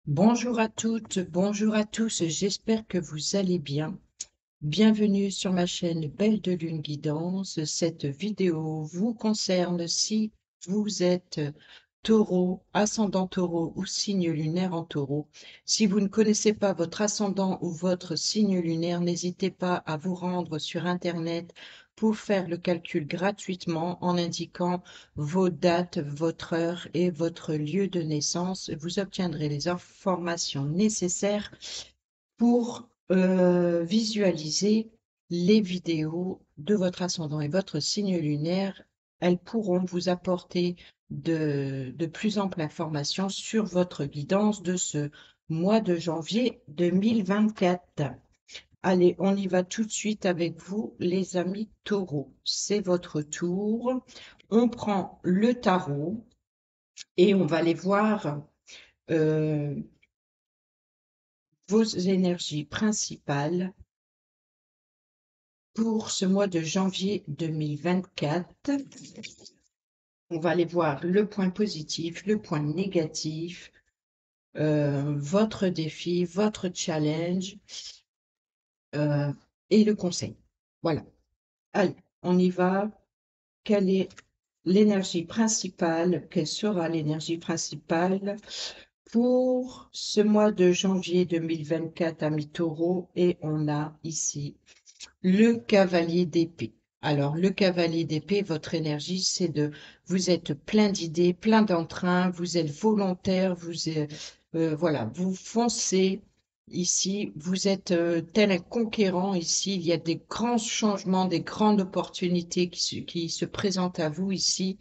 Bonjour à toutes, bonjour à tous, j'espère que vous allez bien. Bienvenue sur ma chaîne Belle de Lune Guidance. Cette vidéo vous concerne si vous êtes taureau, ascendant taureau ou signe lunaire en taureau. Si vous ne connaissez pas votre ascendant ou votre signe lunaire, n'hésitez pas à vous rendre sur Internet pour faire le calcul gratuitement en indiquant vos dates, votre heure et votre lieu de naissance. Vous obtiendrez les informations nécessaires pour visualiser les vidéos de votre ascendant et votre signe lunaire. Elles pourront vous apporter de plus amples informations sur votre guidance de ce mois de janvier 2024. Allez, on y va tout de suite avec vous, les amis taureaux. C'est votre tour. On prend le tarot et on va aller voir euh, vos énergies principales pour ce mois de janvier 2024. On va aller voir le point positif, le point négatif, votre défi, votre challenge euh, et le conseil. Voilà. Allez, on y va. Quelle est l'énergie principale? Quelle sera l'énergie principale pour ce mois de janvier 2024 à mi-taureau? Et on a ici le cavalier d'épée. Alors, le cavalier d'épée, votre énergie, c'est vous êtes plein d'idées, plein d'entrain, vous êtes volontaire, voilà, vous foncez ici, vous êtes tel un conquérant ici, il y a des grands changements, des grandes opportunités qui se présentent à vous ici.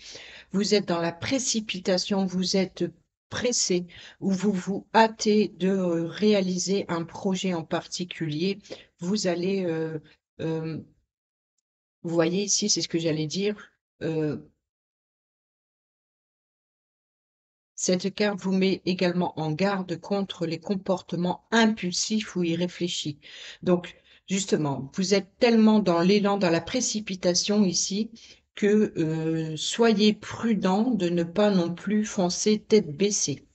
Vous êtes dans la précipitation, vous êtes pressé ou vous vous hâtez de réaliser un projet en particulier. Vous allez euh, vous voyez ici, c'est ce que j'allais dire. euh, Cette carte vous met également en garde contre les comportements impulsifs ou irréfléchis. Donc, justement, vous êtes tellement dans l'élan, dans la précipitation ici, que soyez prudent de ne pas non plus foncer tête baissée.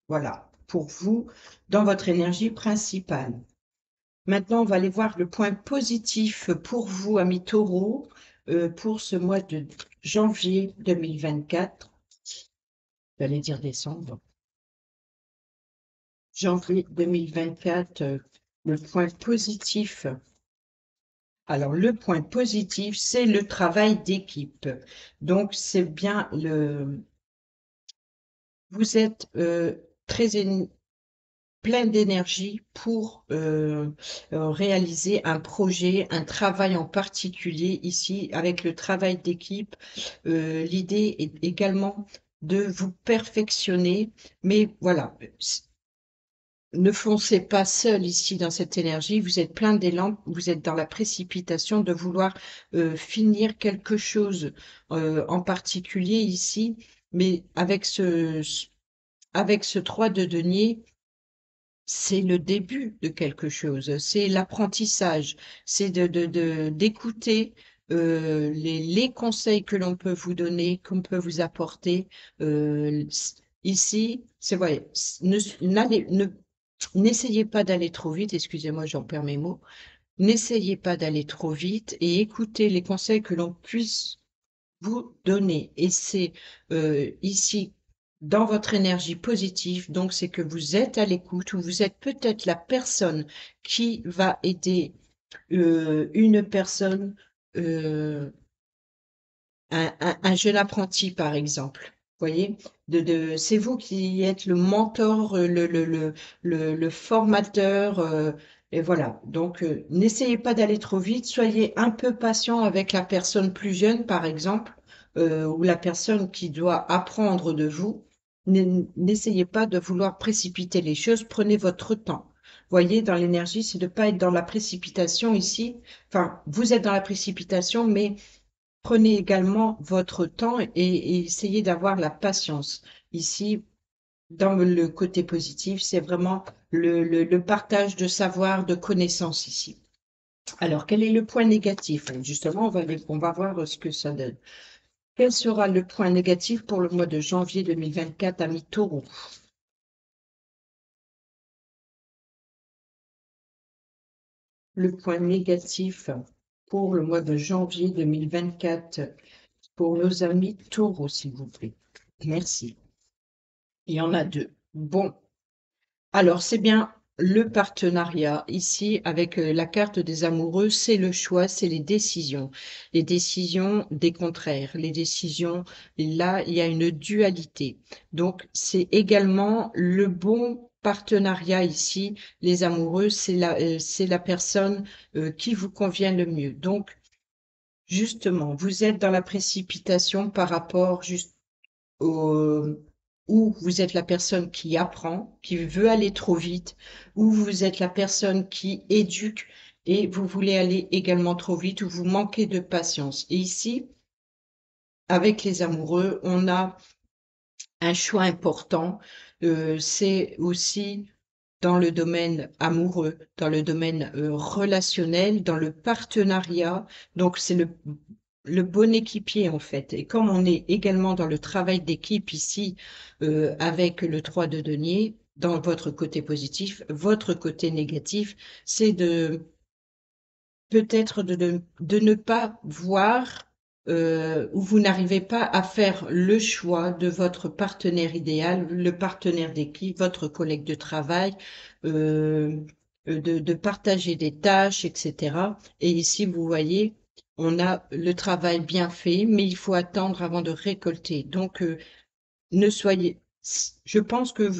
Voilà, pour vous, dans votre énergie principale. Maintenant, on va aller voir le point positif pour vous, amis taureaux, pour ce mois de janvier 2024. J'allais dire décembre. Janvier 2024, le point positif. Alors, le point positif, c'est le travail d'équipe. Donc, c'est bien vous êtes très plein d'énergie pour réaliser un projet, un travail en particulier ici avec le travail d'équipe. L'idée est également de vous perfectionner, mais voilà, ne foncez pas seul ici dans cette énergie, vous êtes plein d'élan, vous êtes dans la précipitation de vouloir finir quelque chose en particulier ici, mais avec ce 3 de denier, c'est le début de quelque chose, c'est l'apprentissage, c'est d'écouter les conseils que l'on peut vous donner, qu'on peut vous apporter. Ici, c'est vrai, n'essayez pas d'aller trop vite, excusez-moi, j'en perds mes mots. N'essayez pas d'aller trop vite et écoutez les conseils que l'on puisse vous donner. Et c'est ici, dans votre énergie positive, donc c'est que vous êtes à l'écoute ou vous êtes peut-être la personne qui va aider une personne, euh, un jeune apprenti par exemple. Voyez, c'est vous qui êtes le mentor, le formateur, et voilà. Donc, n'essayez pas d'aller trop vite, soyez un peu patient avec la personne plus jeune, par exemple, ou la personne qui doit apprendre de vous. N'essayez pas de vouloir précipiter les choses, prenez votre temps. Voyez, dans l'énergie, c'est de ne pas être dans la précipitation ici. Enfin, vous êtes dans la précipitation, mais prenez également votre temps et essayez d'avoir la patience. Ici, dans le côté positif, c'est vraiment le partage de savoir, de connaissances ici. Alors, quel est le point négatif? Justement, on va voir ce que ça donne. Quel sera le point négatif pour le mois de janvier 2024 à mi-taureau? le point négatif pour le mois de janvier 2024 pour nos amis taureaux, s'il vous plaît. Merci. Il y en a deux. Bon, alors c'est bien le partenariat ici avec la carte des amoureux, c'est le choix, c'est les décisions des contraires, les décisions, là il y a une dualité. Donc c'est également le bon partenariat ici, les amoureux, c'est la personne qui vous convient le mieux. Donc justement, vous êtes dans la précipitation par rapport juste au, ou vous êtes la personne qui apprend, qui veut aller trop vite, ou vous êtes la personne qui éduque et vous voulez aller également trop vite, ou vous manquez de patience. Et ici, avec les amoureux, on a un choix important. C'est aussi dans le domaine amoureux, dans le domaine relationnel, dans le partenariat. Donc, c'est le bon équipier en fait. Et comme on est également dans le travail d'équipe ici avec le 3 de denier, dans votre côté positif, votre côté négatif, c'est de peut-être de ne pas voir ou vous n'arrivez pas à faire le choix de votre partenaire idéal, le partenaire d'équipe, votre collègue de travail, euh, de partager des tâches, etc. Et ici, vous voyez, on a le travail bien fait, mais il faut attendre avant de récolter. Donc, ne soyez, je pense que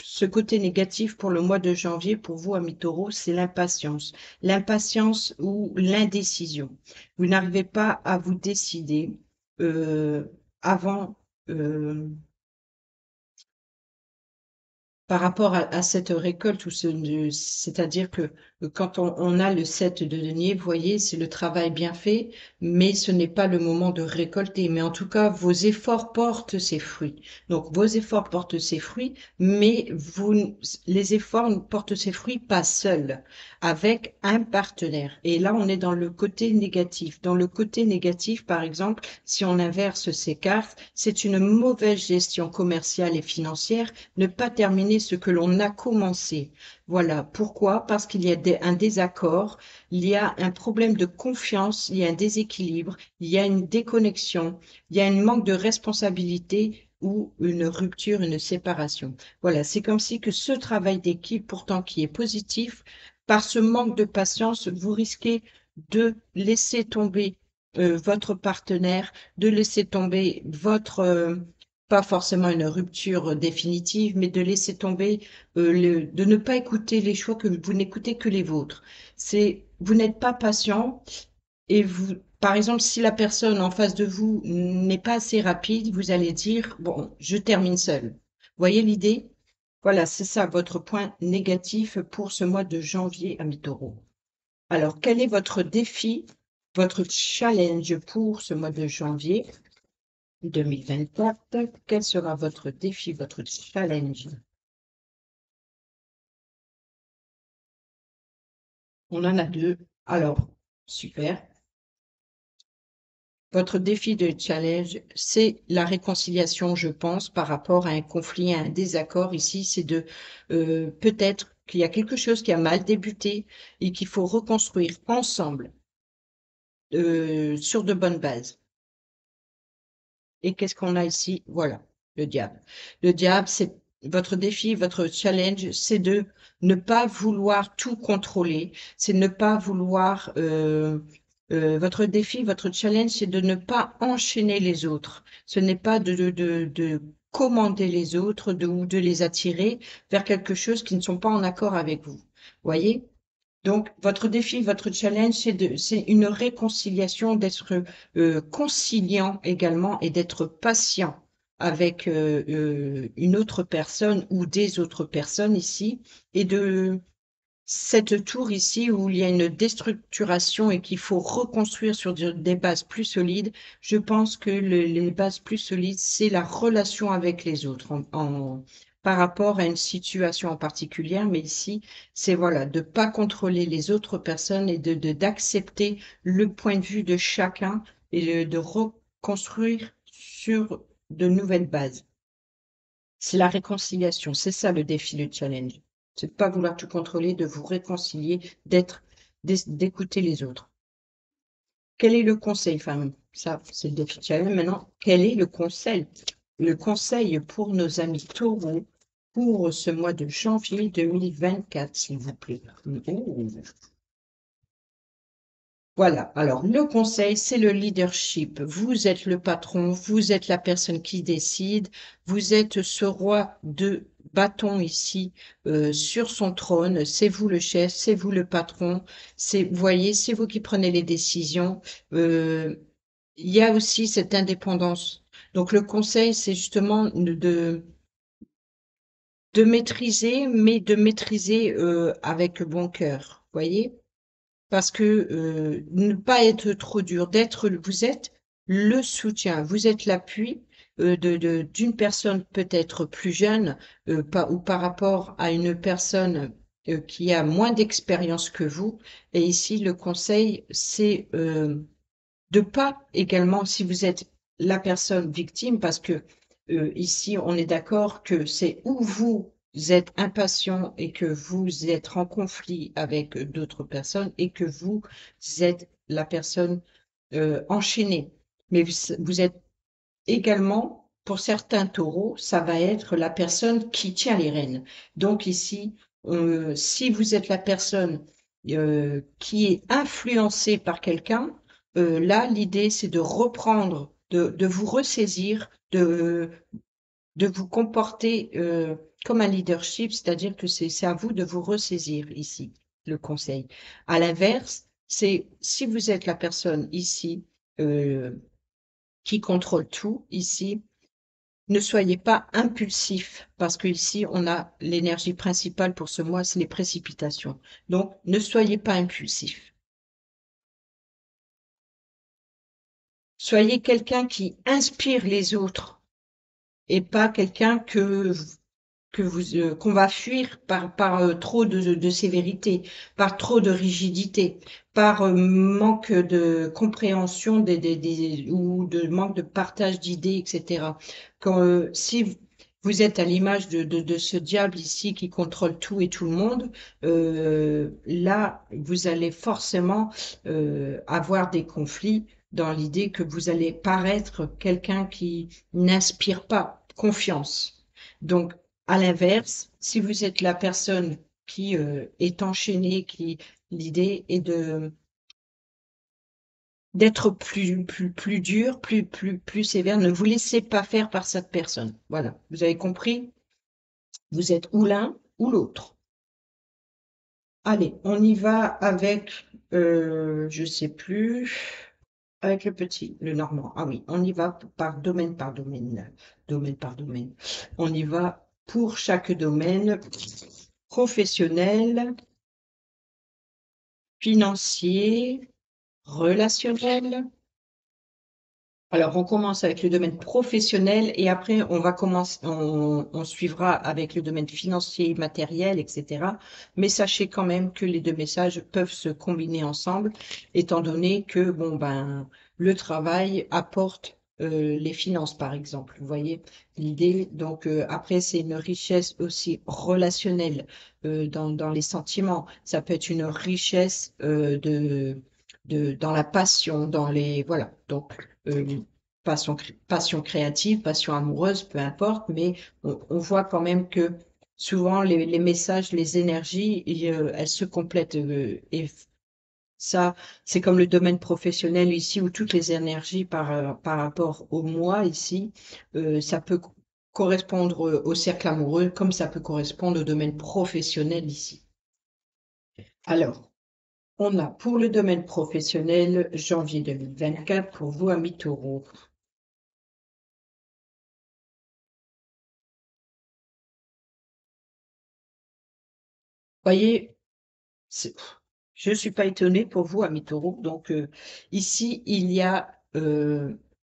ce côté négatif pour le mois de janvier, pour vous, amis taureaux, c'est l'impatience. L'impatience ou l'indécision. Vous n'arrivez pas à vous décider euh, avant, euh, par rapport à cette récolte, c'est-à-dire que quand on a le 7 de denier, vous voyez, c'est le travail bien fait, mais ce n'est pas le moment de récolter. Mais en tout cas, vos efforts portent ses fruits. Donc, vos efforts portent ses fruits, mais les efforts portent ses fruits pas seuls, avec un partenaire. Et là, on est dans le côté négatif. Dans le côté négatif, par exemple, si on inverse ces cartes, c'est une mauvaise gestion commerciale et financière, ne pas terminer ce que l'on a commencé. Voilà. Pourquoi? Parce qu'il y a un désaccord, il y a un problème de confiance, il y a un déséquilibre, il y a une déconnexion, il y a un manque de responsabilité ou une rupture, une séparation. Voilà. C'est comme si que ce travail d'équipe, pourtant qui est positif, par ce manque de patience, vous risquez de laisser tomber votre partenaire, de laisser tomber votre pas forcément une rupture définitive, mais de laisser tomber, de ne pas écouter les choix que vous n'écoutez que les vôtres. Vous n'êtes pas patient et vous, par exemple, si la personne en face de vous n'est pas assez rapide, vous allez dire, bon, je termine seul. Voyez l'idée? Voilà, c'est ça votre point négatif pour ce mois de janvier, amis taureaux. Alors, quel est votre défi, votre challenge pour ce mois de janvier 2024? Quel sera votre défi, votre challenge? On en a deux. Alors, super. Votre défi de challenge, c'est la réconciliation, je pense, par rapport à un conflit, à un désaccord. Ici, c'est de peut-être qu'il y a quelque chose qui a mal débuté et qu'il faut reconstruire ensemble sur de bonnes bases. Et qu'est-ce qu'on a ici? Voilà, le diable. Le diable, c'est votre défi, votre challenge, c'est de ne pas vouloir tout contrôler, c'est de ne pas vouloir. Votre défi, votre challenge, c'est de ne pas enchaîner les autres. Ce n'est pas de commander les autres ou de les attirer vers quelque chose qui ne sont pas en accord avec vous. Voyez? Donc, votre défi, votre challenge, c'est une réconciliation, d'être conciliant également et d'être patient avec une autre personne ou des autres personnes ici, et de cette tour ici où il y a une déstructuration et qu'il faut reconstruire sur des bases plus solides. Je pense que les bases plus solides, c'est la relation avec les autres par rapport à une situation en particulier, mais ici, c'est voilà, de pas contrôler les autres personnes et d'accepter le point de vue de chacun et de reconstruire sur de nouvelles bases. C'est la réconciliation, c'est ça le défi, le challenge. C'est de pas vouloir tout contrôler, de vous réconcilier, d'être d'écouter les autres. Quel est le conseil? Enfin, ça, c'est le défi challenge. Maintenant, quel est le conseil? Le conseil pour nos amis taureaux pour ce mois de janvier 2024, s'il vous plaît. Oh. Voilà, alors le conseil, c'est le leadership. Vous êtes le patron, vous êtes la personne qui décide, vous êtes ce roi de bâton ici sur son trône, c'est vous le chef, c'est vous le patron, vous voyez, c'est vous qui prenez les décisions. Euh, il y a aussi cette indépendance. Donc le conseil, c'est justement de maîtriser, mais de maîtriser avec bon cœur, voyez? Parce que ne pas être trop dur, vous êtes le soutien, vous êtes l'appui d'une personne peut-être plus jeune ou par rapport à une personne qui a moins d'expérience que vous. Et ici, le conseil, c'est de pas également, si vous êtes la personne victime, parce que ici, on est d'accord que c'est où vous êtes impatient et que vous êtes en conflit avec d'autres personnes et que vous êtes la personne enchaînée. Mais vous êtes également, pour certains taureaux, ça va être la personne qui tient les rênes. Donc ici, si vous êtes la personne qui est influencée par quelqu'un, là, l'idée, c'est de reprendre, de vous ressaisir, de vous comporter comme un leadership, c'est-à-dire que c'est à vous de vous ressaisir ici, le conseil. À l'inverse, c'est si vous êtes la personne ici euh, qui contrôle tout, ici, ne soyez pas impulsif, parce que ici, on a l'énergie principale pour ce mois, c'est les précipitations. Donc, ne soyez pas impulsif. Soyez quelqu'un qui inspire les autres et pas quelqu'un qu'on va fuir par trop de sévérité, par trop de rigidité, par manque de compréhension ou de manque de partage d'idées, etc. Si vous êtes à l'image de ce diable ici qui contrôle tout et tout le monde, là, vous allez forcément avoir des conflits dans l'idée que vous allez paraître quelqu'un qui n'inspire pas confiance. Donc, à l'inverse, si vous êtes la personne qui est enchaînée, l'idée est d'être plus dur, plus sévère. Ne vous laissez pas faire par cette personne. Voilà, vous avez compris? Vous êtes ou l'un ou l'autre. Allez, on y va avec, je sais plus, avec le petit, le normand. Ah oui, on y va par domaine, domaine par domaine. On y va pour chaque domaine professionnel, financier, relationnel. Alors, on commence avec le domaine professionnel et après, on va commencer, on suivra avec le domaine financier, matériel, etc. Mais sachez quand même que les deux messages peuvent se combiner ensemble, étant donné que, bon, ben, le travail apporte les finances, par exemple. Vous voyez l'idée. Donc, après, c'est une richesse aussi relationnelle dans les sentiments. Ça peut être une richesse dans la passion, voilà. Donc, passion créative, passion amoureuse, peu importe, mais on voit quand même que souvent les messages, les énergies, elles se complètent. Et ça, c'est comme le domaine professionnel ici, où toutes les énergies par rapport au moi ici, ça peut correspondre au cercle amoureux, comme ça peut correspondre au domaine professionnel ici. Alors, on a pour le domaine professionnel janvier 2024 pour vous, amis taureaux. Voyez, c'est- je ne suis pas étonnée pour vous, amis taureaux. Donc, ici, il y a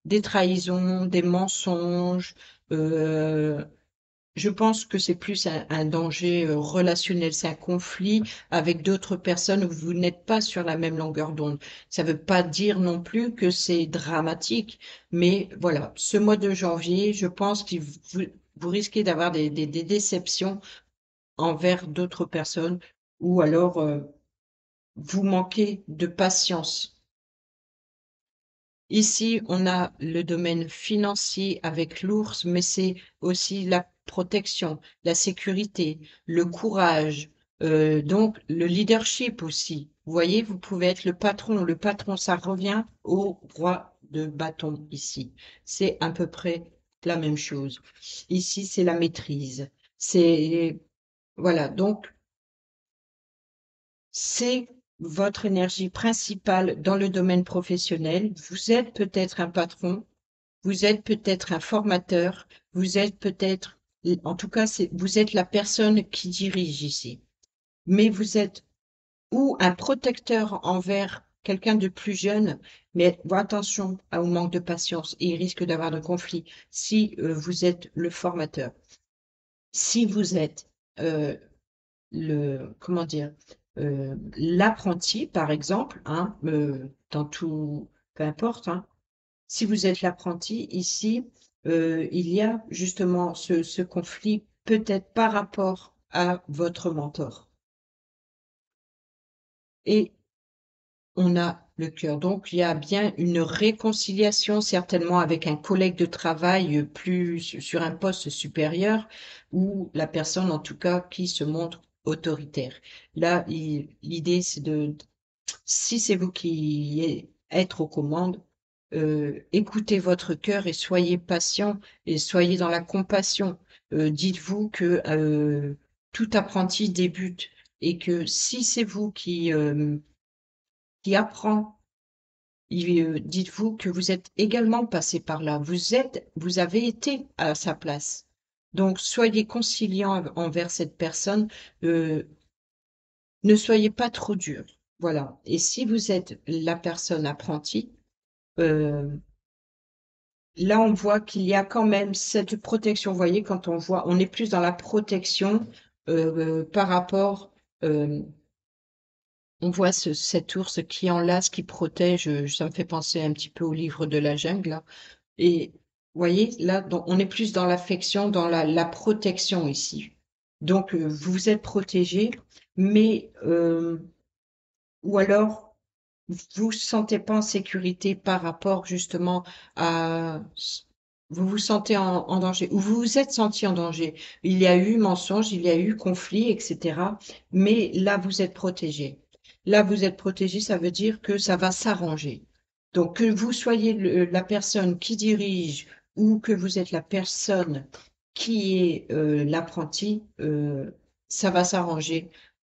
des trahisons, des mensonges. euh, je pense que c'est plus un danger relationnel, c'est un conflit avec d'autres personnes où vous n'êtes pas sur la même longueur d'onde. Ça ne veut pas dire non plus que c'est dramatique, mais voilà, ce mois de janvier, je pense que vous risquez d'avoir des déceptions envers d'autres personnes ou alors vous manquez de patience. Ici, on a le domaine financier avec l'ours, mais c'est aussi la protection, la sécurité, le courage, donc le leadership aussi. Vous voyez, vous pouvez être le patron. Le patron, ça revient au roi de bâton ici. C'est à peu près la même chose. Ici, c'est la maîtrise. C'est, voilà, donc c'est votre énergie principale dans le domaine professionnel. Vous êtes peut-être un patron, vous êtes peut-être un formateur, vous êtes peut-être, en tout cas, vous êtes la personne qui dirige ici. Mais vous êtes ou un protecteur envers quelqu'un de plus jeune, mais attention au manque de patience et il risque d'avoir de conflits si vous êtes le formateur. Si vous êtes euh, comment dire, l'apprenti, par exemple, hein, dans tout, peu importe, hein, si vous êtes l'apprenti, ici, il y a justement ce conflit peut-être par rapport à votre mentor. Et on a le cœur. Donc, il y a bien une réconciliation, certainement avec un collègue de travail plus sur un poste supérieur, ou la personne, en tout cas, qui se montre autoritaire. Là, l'idée, c'est si c'est vous qui êtes aux commandes, écoutez votre cœur et soyez patient et soyez dans la compassion. Dites-vous que tout apprenti débute et que si c'est vous qui apprend, dites-vous que vous êtes également passé par là. Vous avez été à sa place. Donc, soyez conciliant envers cette personne. euh, Ne soyez pas trop dur. Voilà. Et si vous êtes la personne apprentie, euh, là, on voit qu'il y a quand même cette protection. Vous voyez, quand on voit, on est plus dans la protection par rapport. euh, on voit cet ours qui enlace, qui protège. Ça me fait penser un petit peu au livre de la jungle, là. Et vous voyez, là, on est plus dans l'affection, dans la protection ici. Donc, vous êtes protégé, mais ou alors vous sentez pas en sécurité par rapport justement à vous vous sentez en danger ou vous vous êtes senti en danger. Il y a eu mensonge, il y a eu conflit, etc. Mais là, vous êtes protégé. Là, vous êtes protégé, ça veut dire que ça va s'arranger. Donc, que vous soyez la personne qui dirige ou que vous êtes la personne qui est l'apprenti, ça va s'arranger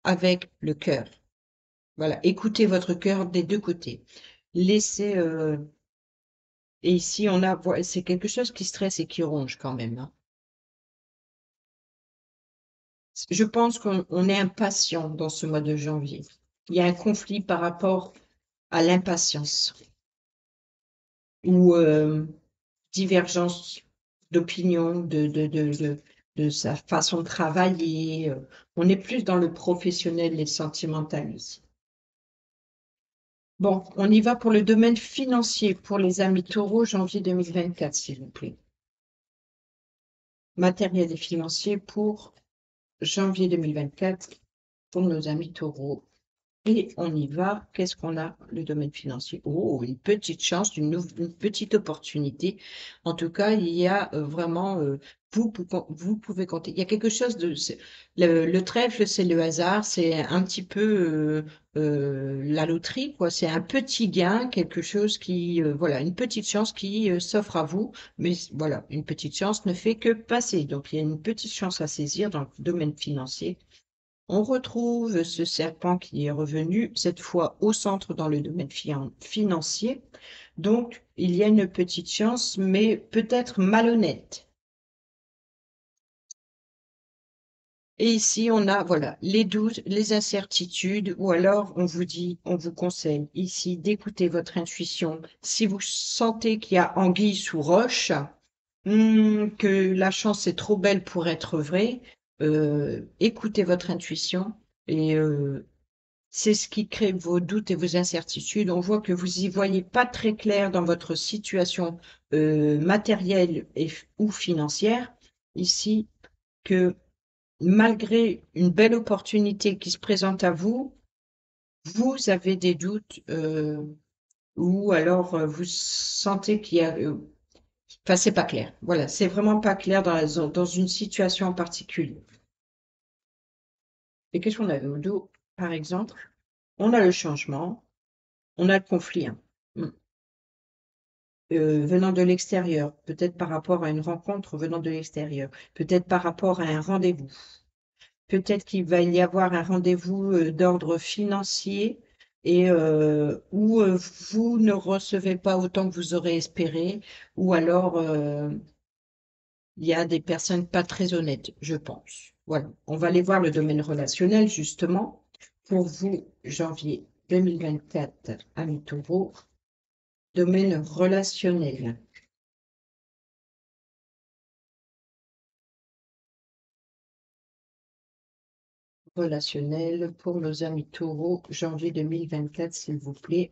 avec le cœur. Voilà, écoutez votre cœur des deux côtés. Laissez, et ici on a, c'est quelque chose qui stresse et qui ronge quand même, hein. Je pense qu'on est impatient dans ce mois de janvier. Il y a un conflit par rapport à l'impatience ou divergence d'opinion, de sa façon de travailler. On est plus dans le professionnel et sentimental ici. Bon, on y va pour le domaine financier pour les amis taureaux, janvier 2024, s'il vous plaît. Matériel et financier pour janvier 2024 pour nos amis taureaux. Et on y va. Qu'est-ce qu'on a? Le domaine financier. Oh, une petite chance, une petite opportunité. En tout cas, il y a vraiment, vous pouvez compter. Il y a quelque chose le trèfle, c'est le hasard, c'est un petit peu la loterie, quoi. C'est un petit gain, quelque chose qui, voilà, une petite chance qui s'offre à vous. Mais voilà, une petite chance ne fait que passer. Donc, il y a une petite chance à saisir dans le domaine financier. On retrouve ce serpent qui est revenu, cette fois au centre dans le domaine financier. Donc, il y a une petite chance, mais peut-être malhonnête. Et ici, on a, voilà, les doutes, les incertitudes, ou alors on vous dit, on vous conseille ici d'écouter votre intuition. Si vous sentez qu'il y a anguille sous roche, que la chance est trop belle pour être vraie, écoutez votre intuition et c'est ce qui crée vos doutes et vos incertitudes. On voit que vous y voyez pas très clair dans votre situation matérielle ou financière. Ici, que malgré une belle opportunité qui se présente à vous, vous avez des doutes ou alors vous sentez qu'il y a... Enfin, c'est pas clair. Voilà, c'est vraiment pas clair dans une situation en particulier. Et qu'est-ce qu'on a au dos, par exemple? On a le changement, on a le conflit, hein. Mm. Venant de l'extérieur, peut-être par rapport à une rencontre venant de l'extérieur, peut-être par rapport à un rendez-vous. Peut-être qu'il va y avoir un rendez-vous d'ordre financier et où vous ne recevez pas autant que vous aurez espéré, ou alors il y a des personnes pas très honnêtes, je pense. Voilà. On va aller voir le domaine relationnel, justement. Pour vous, janvier 2024, amis taureaux, domaine relationnel. Relationnel pour nos amis taureaux, janvier 2024, s'il vous plaît.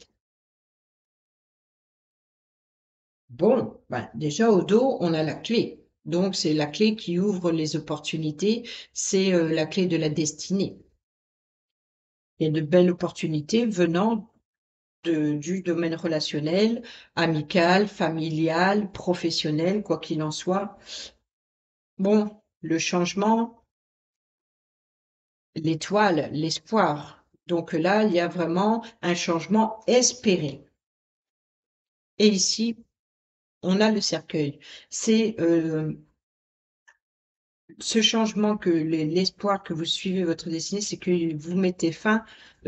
Bon, ben, déjà au dos, on a la clé. Donc, c'est la clé qui ouvre les opportunités, c'est la clé de la destinée. Il y a de belles opportunités venant du domaine relationnel, amical, familial, professionnel, quoi qu'il en soit. Bon, le changement, l'étoile, l'espoir. Donc là, il y a vraiment un changement espéré. Et ici, on a le cercueil. C'est ce changement que l'espoir que vous suivez votre destinée, c'est que vous mettez fin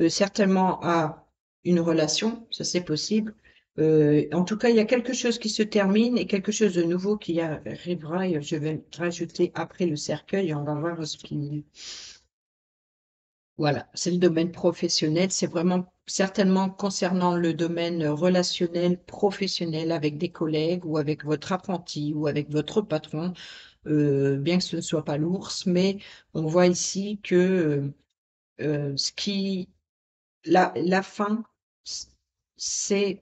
certainement à une relation, ça c'est possible. En tout cas, il y a quelque chose qui se termine et quelque chose de nouveau qui arrivera. Et je vais rajouter après le cercueil, on va voir ce qui... Voilà, c'est le domaine professionnel. C'est vraiment certainement concernant le domaine relationnel, professionnel avec des collègues ou avec votre apprenti ou avec votre patron, bien que ce ne soit pas l'ours, mais on voit ici que ce qui, la fin, c'est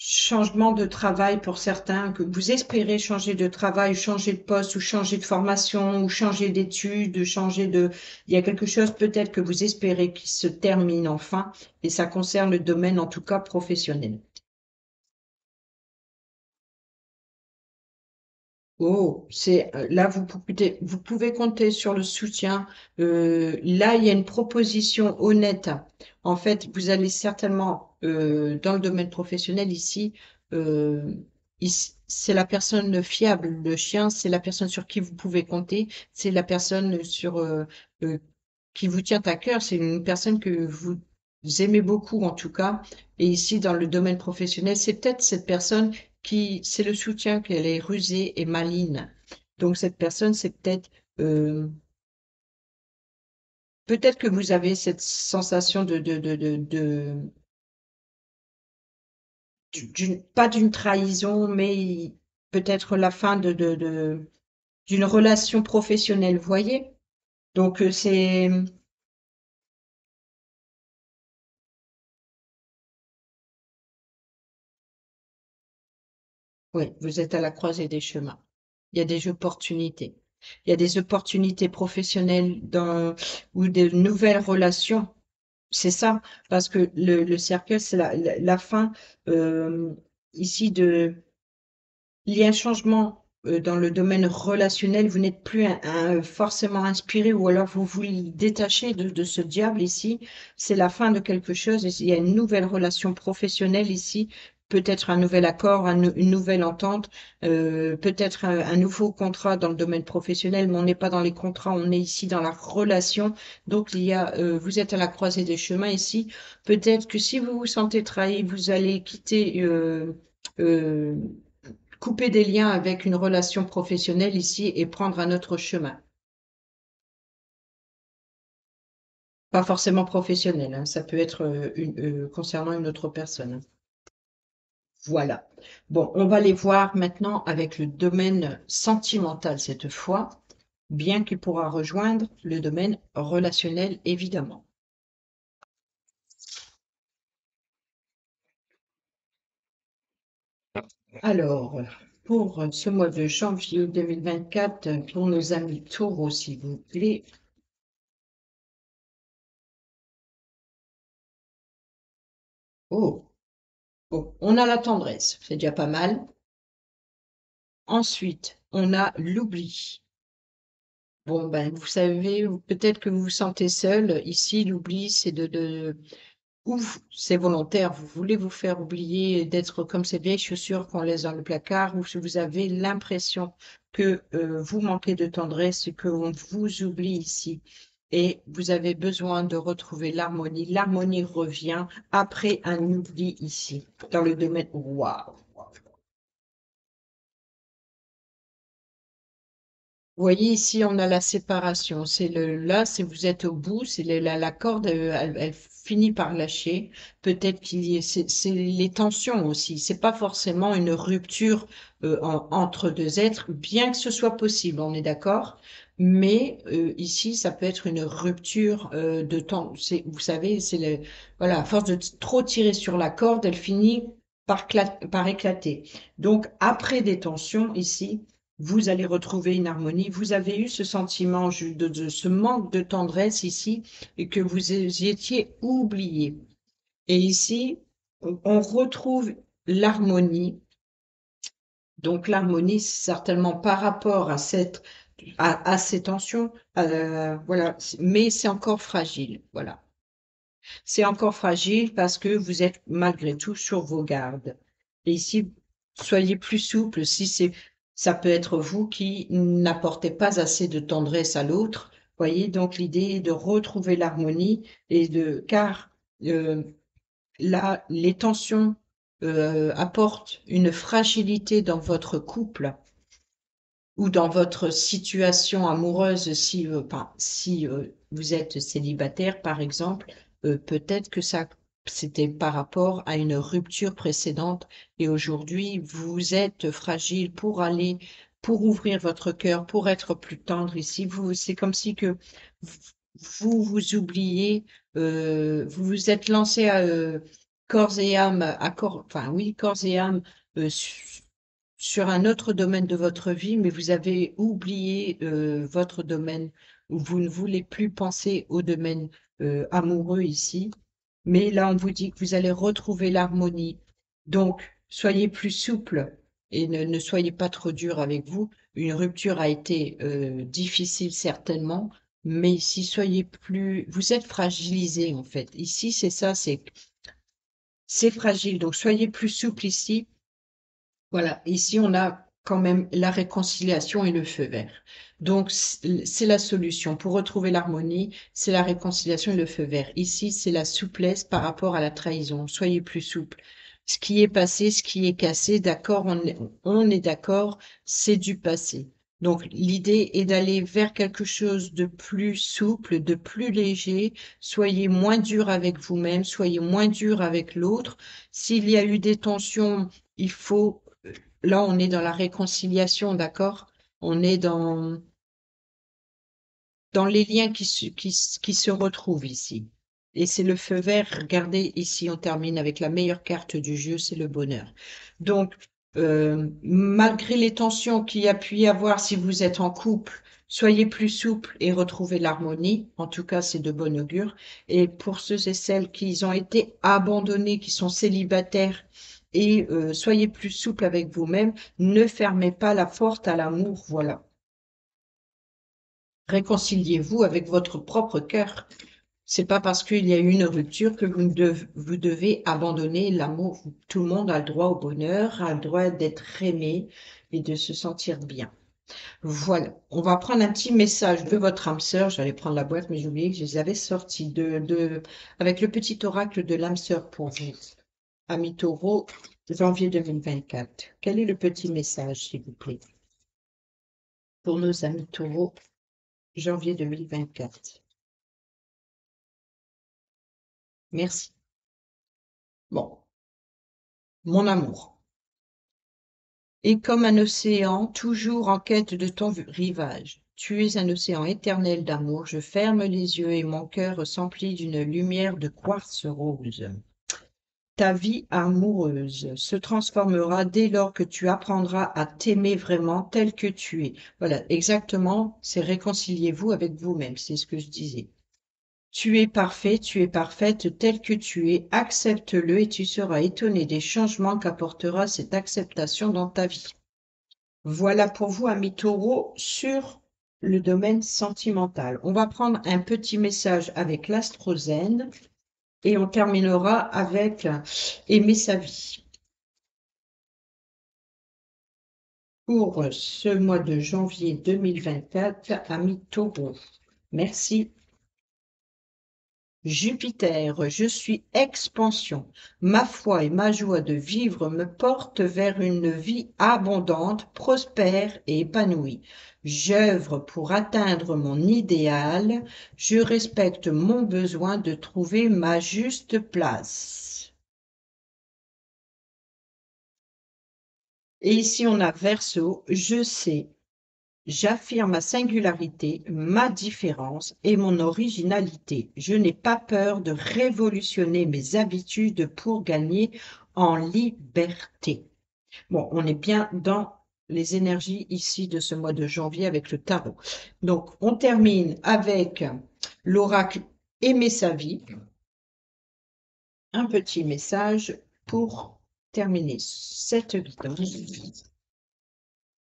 changement de travail pour certains, que vous espérez changer de travail, changer de poste ou changer de formation ou changer d'études, changer de... Il y a quelque chose peut-être que vous espérez qui se termine enfin et ça concerne le domaine en tout cas professionnel. Oh, c'est là vous pouvez compter sur le soutien. Là, il y a une proposition honnête. En fait, vous allez certainement dans le domaine professionnel ici, euh, c'est la personne fiable. Le chien, c'est la personne sur qui vous pouvez compter. C'est la personne euh, qui vous tient à cœur. C'est une personne que vous aimez beaucoup en tout cas. Et ici, dans le domaine professionnel, c'est peut-être cette personne qui, c'est le soutien qu'elle est rusée et maligne. Donc cette personne, c'est peut-être que vous avez cette sensation pas d'une trahison, mais peut-être la fin d'une relation professionnelle, vous voyez? Donc oui, vous êtes à la croisée des chemins. Il y a des opportunités. Il y a des opportunités professionnelles ou de nouvelles relations. C'est ça, parce que le cercle, c'est la fin euh, ici il y a un changement dans le domaine relationnel. Vous n'êtes plus forcément inspiré ou alors vous vous détachez de ce diable ici. C'est la fin de quelque chose. Il y a une nouvelle relation professionnelle ici. Peut-être un nouvel accord, une nouvelle entente, peut-être un nouveau contrat dans le domaine professionnel, mais on n'est pas dans les contrats, on est ici dans la relation. Donc vous êtes à la croisée des chemins ici. Peut-être que si vous vous sentez trahi, vous allez quitter euh, couper des liens avec une relation professionnelle ici et prendre un autre chemin. Pas forcément professionnel, hein, ça peut être concernant une autre personne. Voilà. Bon, on va les voir maintenant avec le domaine sentimental cette fois, bien qu'il pourra rejoindre le domaine relationnel évidemment. Alors, pour ce mois de janvier 2024 pour nos amis taureaux, s'il vous plaît. Oh, bon, on a la tendresse, c'est déjà pas mal. Ensuite, on a l'oubli. Bon, ben, vous savez, peut-être que vous vous sentez seul. Ici, l'oubli, c'est ou c'est volontaire, vous voulez vous faire oublier d'être comme ces vieilles chaussures qu'on laisse dans le placard, ou si vous avez l'impression que vous manquez de tendresse et qu'on vous oublie ici. Et vous avez besoin de retrouver l'harmonie. L'harmonie revient après un oubli ici, dans le domaine. Waouh! Vous voyez ici, on a la séparation. Là, c'est vous êtes au bout, la corde, elle finit par lâcher. Peut-être qu'il y ait, c'est les tensions aussi. C'est pas forcément une rupture entre deux êtres, bien que ce soit possible, on est d'accord. Mais ici, ça peut être une rupture de temps. Vous savez, voilà, à force de trop tirer sur la corde, elle finit par éclater. Donc, après des tensions ici vous allez retrouver une harmonie. Vous avez eu ce sentiment de ce manque de tendresse ici et que vous y étiez oublié. Et ici, on retrouve l'harmonie. Donc l'harmonie, certainement par rapport à ces tensions, voilà, mais c'est encore fragile. Voilà. C'est encore fragile parce que vous êtes malgré tout sur vos gardes. Et ici, soyez plus souple si ça peut être vous qui n'apportez pas assez de tendresse à l'autre. Voyez, donc l'idée est de retrouver l'harmonie car euh, là, les tensions apportent une fragilité dans votre couple ou dans votre situation amoureuse, si vous êtes célibataire, par exemple, peut-être que c'était par rapport à une rupture précédente et aujourd'hui, vous êtes fragile pour ouvrir votre cœur, pour être plus tendre ici. C'est comme si que vous oubliez, vous vous êtes lancé corps et âme, enfin oui, corps et âme, euh, sur un autre domaine de votre vie, mais vous avez oublié votre domaine, ou vous ne voulez plus penser au domaine amoureux ici. Mais là, on vous dit que vous allez retrouver l'harmonie. Donc, soyez plus souple et ne soyez pas trop dur avec vous. Une rupture a été difficile certainement, mais ici, soyez plus. Vous êtes fragilisé en fait. Ici, c'est ça, c'est fragile. Donc, soyez plus souple ici. Voilà, ici on a quand même la réconciliation et le feu vert. Donc c'est la solution. Pour retrouver l'harmonie, c'est la réconciliation et le feu vert. Ici, c'est la souplesse par rapport à la trahison. Soyez plus souple. Ce qui est passé, ce qui est cassé, d'accord, on est d'accord, c'est du passé. Donc l'idée est d'aller vers quelque chose de plus souple, de plus léger. Soyez moins dur avec vous-même, soyez moins dur avec l'autre. S'il y a eu des tensions, il faut là, on est dans la réconciliation, d'accord? On est dans les liens qui se retrouvent ici. Et c'est le feu vert. Regardez, ici, on termine avec la meilleure carte du jeu, c'est le bonheur. Donc, malgré les tensions qu'il y a pu y avoir si vous êtes en couple, soyez plus souple et retrouvez l'harmonie. En tout cas, c'est de bon augure. Et pour ceux et celles qui ont été abandonnés, qui sont célibataires, et soyez plus souple avec vous-même. Ne fermez pas la porte à l'amour. Voilà. Réconciliez-vous avec votre propre cœur. C'est pas parce qu'il y a eu une rupture que vous devez abandonner l'amour. Tout le monde a le droit au bonheur, a le droit d'être aimé et de se sentir bien. Voilà. On va prendre un petit message de votre âme sœur. J'allais prendre la boîte, mais j'ai oublié que je les avais sortis avec le petit oracle de l'âme sœur pour vous. Amis taureaux, janvier 2024. Quel est le petit message, s'il vous plaît, pour nos amis taureaux, janvier 2024? Merci. Bon, mon amour. Et comme un océan, toujours en quête de ton rivage. Tu es un océan éternel d'amour. Je ferme les yeux et mon cœur s'emplit d'une lumière de quartz rose. Ta vie amoureuse se transformera dès lors que tu apprendras à t'aimer vraiment tel que tu es. Voilà, exactement, c'est réconciliez-vous avec vous-même, c'est ce que je disais. Tu es parfait, tu es parfaite tel que tu es, accepte-le et tu seras étonné des changements qu'apportera cette acceptation dans ta vie. Voilà pour vous, amis taureaux, sur le domaine sentimental. On va prendre un petit message avec l'astrozène et on terminera avec aimer sa vie. Pour ce mois de janvier 2024, amis taureaux, merci. Jupiter, je suis expansion. Ma foi et ma joie de vivre me portent vers une vie abondante, prospère et épanouie. J'œuvre pour atteindre mon idéal. Je respecte mon besoin de trouver ma juste place. Et ici, on a Verseau, je sais. J'affirme ma singularité, ma différence et mon originalité. Je n'ai pas peur de révolutionner mes habitudes pour gagner en liberté. Bon, on est bien dans les énergies ici de ce mois de janvier avec le tarot. Donc, on termine avec l'oracle Aimer sa vie. Un petit message pour terminer cette vidéo.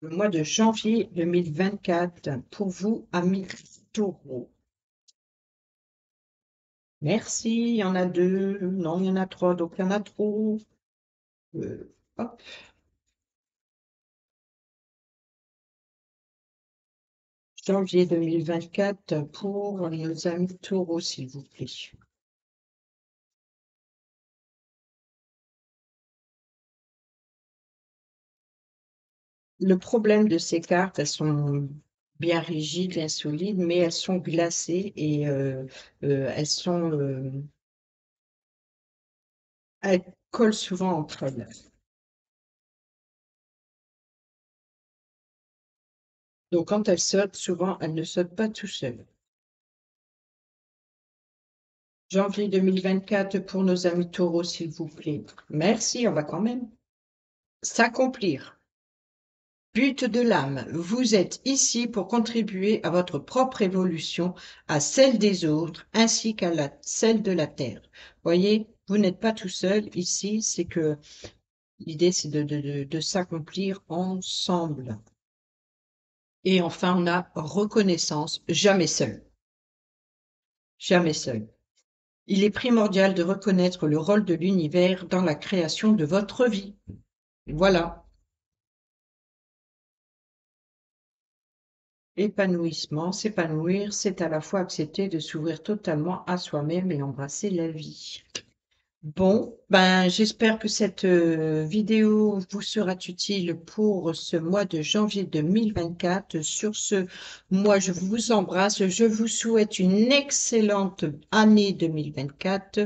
Le mois de janvier 2024 pour vous, amis taureaux. Merci, il y en a deux, non, il y en a trois, donc il y en a trop. Hop. Janvier 2024 pour nos amis taureaux, s'il vous plaît. Le problème de ces cartes, elles sont bien rigides, bien solides, mais elles sont glacées et elles collent souvent entre elles. Donc quand elles sautent, souvent elles ne sautent pas tout seules. Janvier 2024 pour nos amis taureaux, s'il vous plaît. Merci, on va quand même s'accomplir. But de l'âme, vous êtes ici pour contribuer à votre propre évolution, à celle des autres, ainsi qu'à celle de la Terre. Voyez, vous n'êtes pas tout seul ici, c'est que l'idée, c'est de s'accomplir ensemble. Et enfin, on a reconnaissance, jamais seul. Jamais seul. Il est primordial de reconnaître le rôle de l'univers dans la création de votre vie. Voilà. Épanouissement, s'épanouir, c'est à la fois accepter de s'ouvrir totalement à soi-même et embrasser la vie. Bon, ben j'espère que cette vidéo vous sera utile pour ce mois de janvier 2024. Sur ce, moi je vous embrasse, je vous souhaite une excellente année 2024.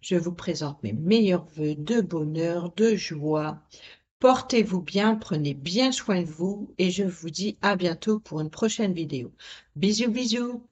Je vous présente mes meilleurs vœux de bonheur, de joie. Portez-vous bien, prenez bien soin de vous et je vous dis à bientôt pour une prochaine vidéo. Bisous, bisous!